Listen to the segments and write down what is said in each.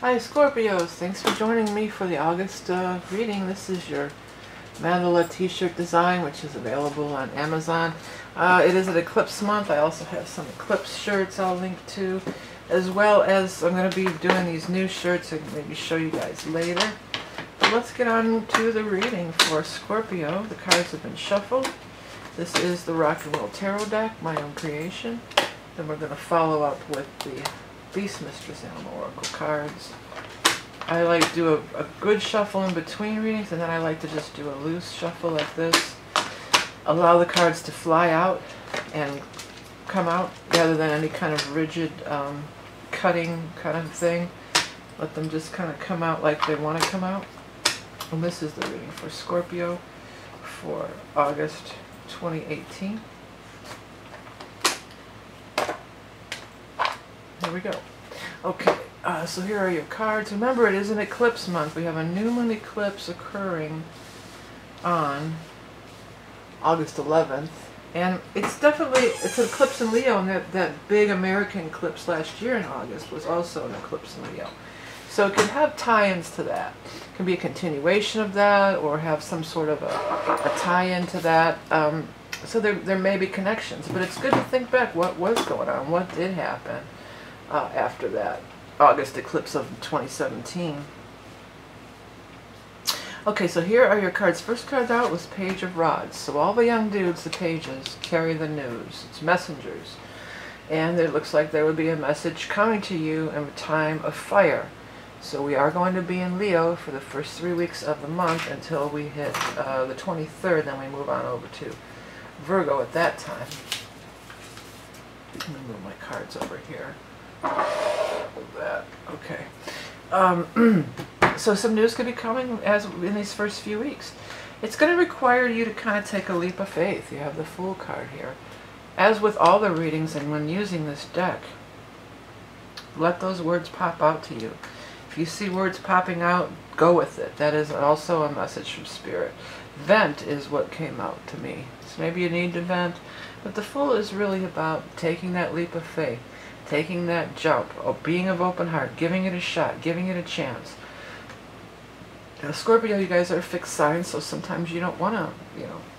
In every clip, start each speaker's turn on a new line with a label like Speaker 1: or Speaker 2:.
Speaker 1: Hi Scorpios, thanks for joining me for the August reading. This is your mandala t-shirt design, which is available on Amazon. It is an eclipse month. I also have some eclipse shirts I'll link to, as well as I'm going to be doing these new shirts and maybe show you guys later. But let's get on to the reading for Scorpio. The cards have been shuffled. This is the Rock and Roll Tarot deck, my own creation. Then we're going to follow up with the Beast Mistress Animal Oracle cards. I like to do a good shuffle in between readings, and then I like to just do a loose shuffle like this. Allow the cards to fly out and come out rather than any kind of rigid cutting kind of thing. Let them just kind of come out like they want to come out. And this is the reading for Scorpio for August 2018. Here we go. Okay, so here are your cards. Remember, it is an eclipse month. We have a new moon eclipse occurring on August 11th. And it's an eclipse in Leo, and that big American eclipse last year in August was also an eclipse in Leo. So it can have tie-ins to that. It can be a continuation of that, or have some sort of a tie-in to that. So there may be connections, but it's good to think back what was going on, what did happen after that August eclipse of 2017. Okay, so here are your cards. First card out was Page of Rods. So all the young dudes, the pages, carry the news. It's messengers. And it looks like there would be a message coming to you in a time of fire. So we are going to be in Leo for the first 3 weeks of the month until we hit the 23rd, then we move on over to Virgo at that time. Let me move my cards over here. Hold that. Okay. So some news could be coming as in these first few weeks. It's going to require you to kind of take a leap of faith. You have the Fool card here. As with all the readings and when using this deck, let those words pop out to you. If you see words popping out, go with it. That is also a message from Spirit. Vent is what came out to me. So maybe you need to vent, but the Fool is really about taking that leap of faith. Taking that jump, being of open heart, giving it a shot, giving it a chance. Now, Scorpio, you guys are fixed signs, so sometimes you don't want to,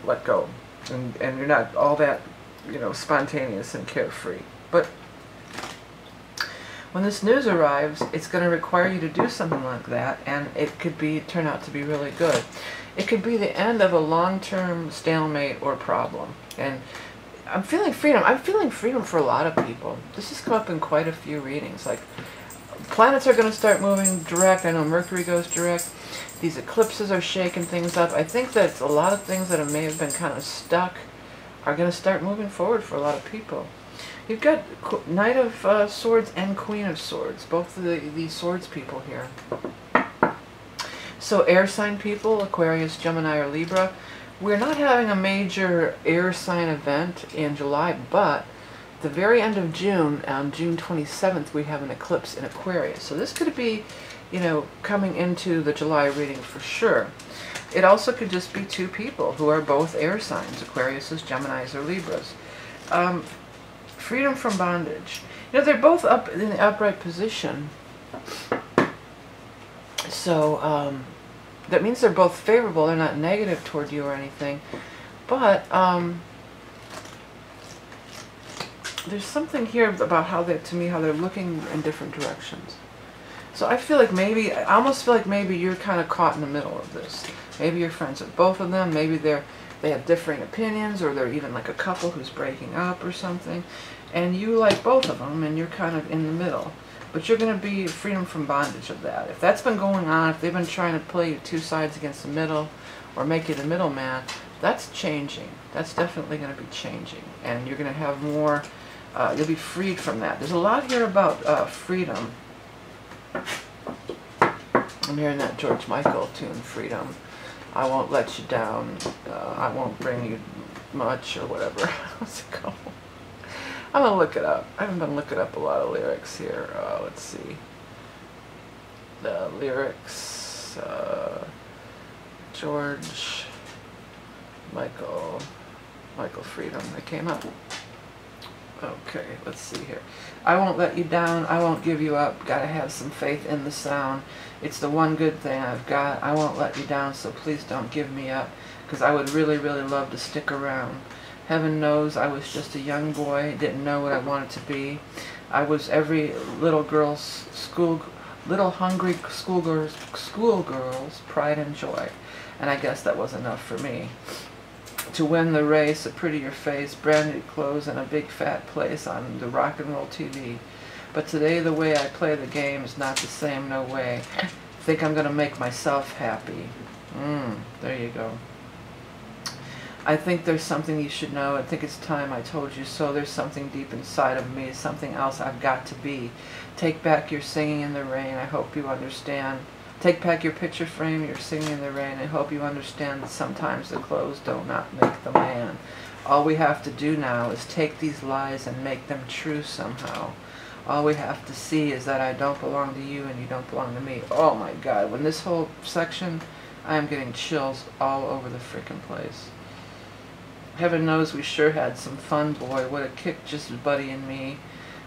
Speaker 1: let go. And you're not all that, spontaneous and carefree. But when this news arrives, it's going to require you to do something like that, and it could turn out to be really good. It could be the end of a long-term stalemate or problem. And I'm feeling freedom. I'm feeling freedom for a lot of people. This has come up in quite a few readings. Like, planets are going to start moving direct. I know Mercury goes direct. These eclipses are shaking things up. I think that a lot of things that may have been kind of stuck are going to start moving forward for a lot of people. You've got Knight of Swords and Queen of Swords, both of the swords people here. So air sign people, Aquarius, Gemini, or Libra, we're not having a major air sign event in July, but the very end of June, on June 27th, we have an eclipse in Aquarius. So this could be, coming into the July reading for sure. It also could just be two people who are both air signs, Aquarius, Geminis, or Libras. Freedom from bondage. They're both up in the upright position. So, that means they're both favorable. They're not negative toward you or anything. But there's something here about how they're looking in different directions. So I feel like I almost feel like maybe you're kind of caught in the middle of this. Maybe you're friends with both of them. Maybe they have differing opinions, or they're even like a couple who's breaking up or something. And you like both of them, and you're kind of in the middle. But you're going to be freedom from bondage of that. If that's been going on, if they've been trying to play you two sides against the middle, or make you the middleman, that's changing. That's definitely going to be changing. And you're going to have more, you'll be freed from that. There's a lot here about freedom. I'm hearing that George Michael tune, Freedom. I won't let you down. I won't bring you much, or whatever. What's it called? I'm going to look it up. I haven't been looking up a lot of lyrics here. Let's see. The lyrics. George Michael Freedom. They came up. Okay, let's see here. I won't let you down. I won't give you up. Gotta have some faith in the sound. It's the one good thing I've got. I won't let you down, so please don't give me up, because I would really, really love to stick around. Heaven knows I was just a young boy, didn't know what I wanted to be. I was every little girl's little hungry schoolgirl's pride and joy. And I guess that was enough for me. To win the race, a prettier face, brand new clothes, and a big fat place on the rock and roll TV. But today the way I play the game is not the same, no way. Think I'm gonna make myself happy. There you go. I think there's something you should know. I think it's time I told you so. There's something deep inside of me, something else I've got to be. Take back your singing in the rain. I hope you understand. Take back your picture frame, your singing in the rain. I hope you understand that sometimes the clothes do not make the man. All we have to do now is take these lies and make them true somehow. All we have to see is that I don't belong to you and you don't belong to me. Oh my God, when this whole section, I am getting chills all over the frickin' place. Heaven knows we sure had some fun, boy. What a kick, just Buddy and me.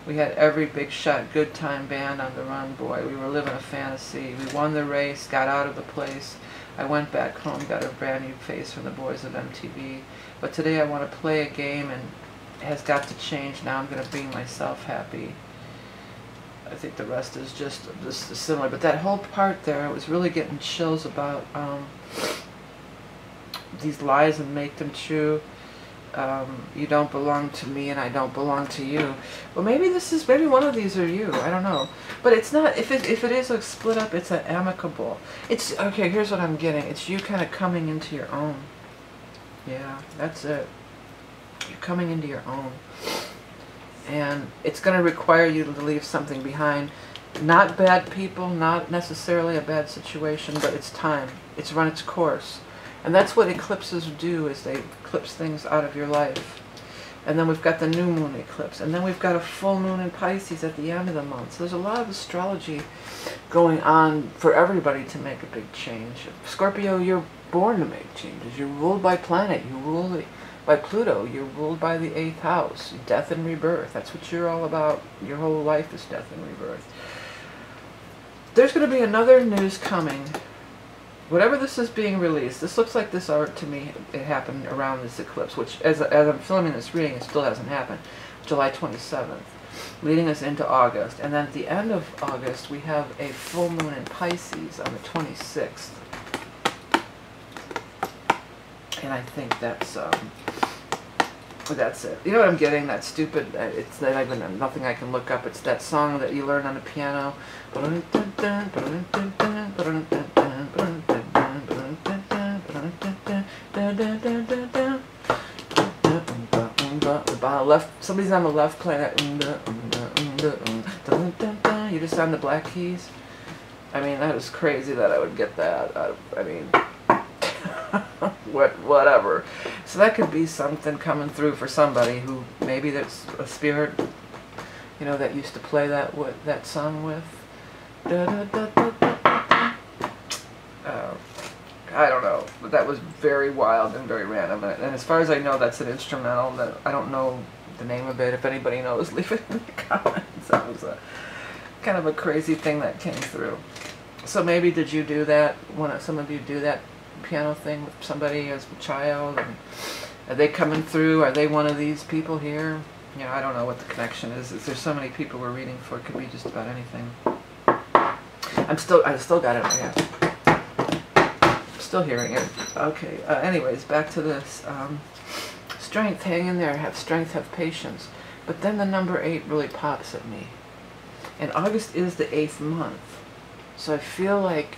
Speaker 1: We had every big shot, good time band on the run, boy. We were living a fantasy. We won the race, got out of the place. I went back home, got a brand new face from the boys of MTV. But today I want to play a game, and it has got to change. Now I'm going to be myself happy. I think the rest is just similar. But that whole part there, I was really getting chills about these lies and make them true. You don't belong to me and I don't belong to you. Well, maybe maybe one of these are you. I don't know. But it's not, if it is a split up, it's an amicable. It's, okay, here's what I'm getting. It's you kind of coming into your own. Yeah, that's it. You're coming into your own. And it's going to require you to leave something behind. Not bad people, not necessarily a bad situation, but it's time. It's run its course. And that's what eclipses do, is they eclipse things out of your life. And then we've got the new moon eclipse. And then we've got a full moon in Pisces at the end of the month. So there's a lot of astrology going on for everybody to make a big change. Scorpio, you're born to make changes. You're ruled by planet. You're ruled by Pluto. You're ruled by the 8th house. Death and rebirth. That's what you're all about. Your whole life is death and rebirth. There's going to be another news coming. Whatever this is being released, this looks like this art to me, it happened around this eclipse, which as I'm filming this reading, it still hasn't happened. July 27th, leading us into August. And then at the end of August, we have a full moon in Pisces on the 26th. And I think that's it. You know what I'm getting? That stupid, it's not even nothing I can look up. It's that song that you learn on the piano. Somebody's on the left playing that. You just on the black keys. I mean, that is crazy that I would get that. I mean, whatever. So that could be something coming through for somebody who maybe that's a spirit, you know, that used to play that song with. I don't know, but that was very wild and very random. And as far as I know, that's an instrumental. That I don't know the name of it. If anybody knows, leave it in the comments. That was a kind of a crazy thing that came through. So maybe did you do that? Some of you do that piano thing with somebody as a child? And are they coming through? Are they one of these people here? You know, I don't know what the connection is. There's so many people we're reading for. It could be just about anything. I still got it in my head. Still hearing it. Okay, anyways, back to this. Strength, hang in there, have strength, have patience. But then the number 8 really pops at me. And August is the 8th month. So I feel like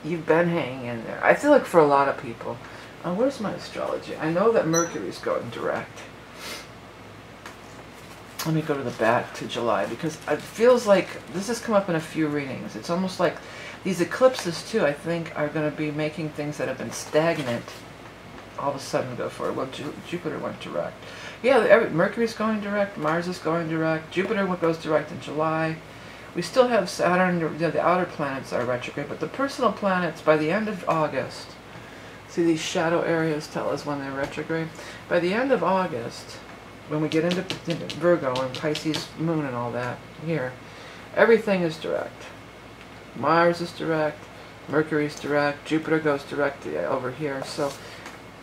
Speaker 1: you've been hanging in there. I feel like for a lot of people. Where's my astrology? I know that Mercury's going direct. Let me go to the back to July, because it feels like this has come up in a few readings. It's almost like these eclipses, too, I think, are going to be making things that have been stagnant all of a sudden go forward. Well, Jupiter went direct. Yeah, Mercury's going direct, Mars is going direct, Jupiter goes direct in July. We still have Saturn, the outer planets are retrograde, but the personal planets, by the end of August, see these shadow areas tell us when they're retrograde. By the end of August, when we get into Virgo and Pisces moon and all that here, everything is direct. Mars is direct, Mercury is direct, Jupiter goes direct over here, so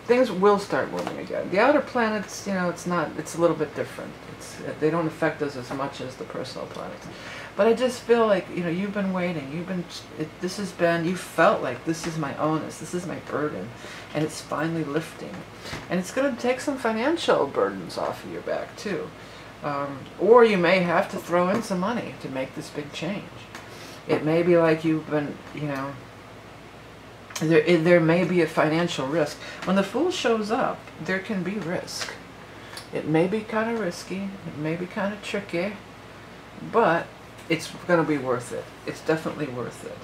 Speaker 1: things will start moving again. The outer planets, you know, it's a little bit different. They don't affect us as much as the personal planets. But I just feel like, you know, you've been waiting. You felt like this is my onus, this is my burden, and it's finally lifting. And it's going to take some financial burdens off of your back too. Or you may have to throw in some money to make this big change. It may be like you've been, you know, there may be a financial risk. When the Fool shows up, there can be risk. It may be kind of risky, it may be kind of tricky, but it's going to be worth it. It's definitely worth it.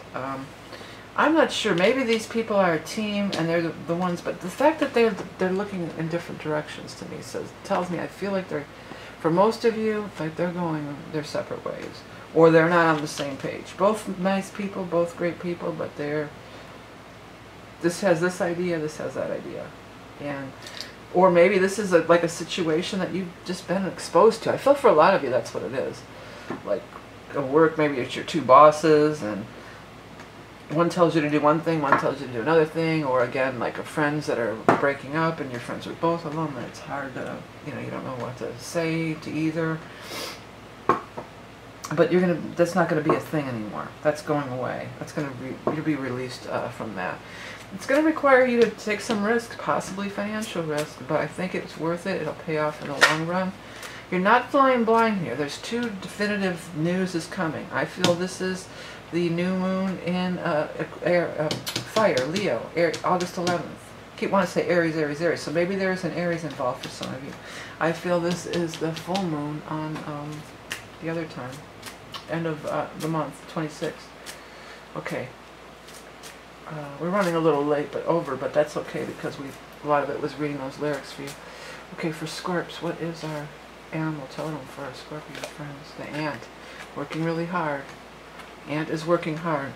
Speaker 1: I'm not sure. Maybe these people are a team and they're the ones, but the fact that they're looking in different directions to me tells me I feel like for most of you, like they're going their separate ways, or they're not on the same page. Both nice people, both great people, but this has this idea, this has that idea, or maybe this is like a situation that you've just been exposed to. I feel for a lot of you that's what it is. Like at work, maybe it's your two bosses, and one tells you to do one thing, one tells you to do another thing, or again, like friends that are breaking up and you're friends with both of them, and it's hard to, you know, you don't know what to say to either. But that's not going to be a thing anymore. That's going away. That's going to be released from that. It's going to require you to take some risk, possibly financial risk, but I think it's worth it. It'll pay off in the long run. You're not flying blind here. There's two definitive news is coming. I feel this is the new moon in fire, Leo, August 11th. I want to say Aries, Aries, Aries. So maybe there's an Aries involved for some of you. I feel this is the full moon on the other time. End of the month, 26th. Okay. We're running a little late, but that's okay because a lot of it was reading those lyrics for you. Okay, for Scorps, what is our animal totem for our Scorpio friends? The ant, working really hard. Ant is working hard,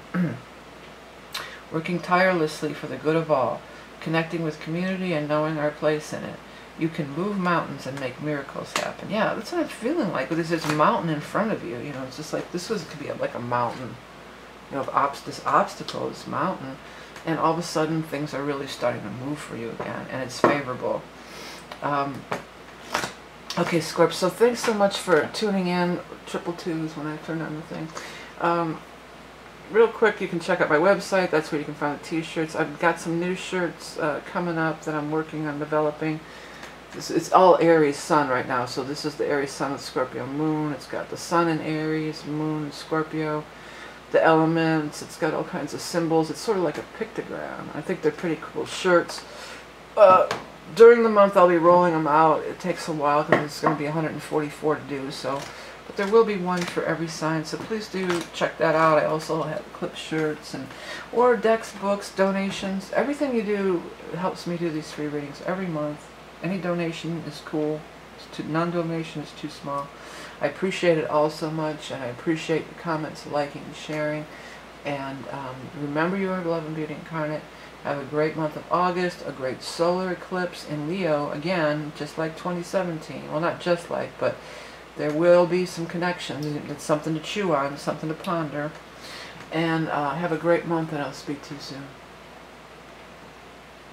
Speaker 1: working tirelessly for the good of all, connecting with community and knowing our place in it. You can move mountains and make miracles happen. Yeah, that's what I'm feeling like. There's this mountain in front of you. You know, it's just like could be like a mountain. You know, this obstacle, this mountain, and all of a sudden things are really starting to move for you again, and it's favorable. Okay, Scorp, so thanks so much for tuning in. 222s when I turn on the thing. Real quick, you can check out my website. That's where you can find the t-shirts. I've got some new shirts coming up that I'm working on developing. It's all Aries Sun right now, so this is the Aries Sun with Scorpio Moon. It's got the Sun in Aries, Moon in Scorpio, the elements. It's got all kinds of symbols. It's sort of like a pictogram. I think they're pretty cool shirts. During the month, I'll be rolling them out. It takes a while because it's going to be 144 to do, so. But there will be one for every sign, so please do check that out. I also have clip shirts or decks, books, donations. Everything you do helps me do these free readings every month. Any donation is cool. Non-donation is too small. I appreciate it all so much, and I appreciate the comments, liking, and sharing. And remember, you are love and beauty incarnate. Have a great month of August, a great solar eclipse in Leo, again, just like 2017. Well, not just like, but there will be some connections. It's something to chew on, something to ponder. And have a great month, and I'll speak to you soon.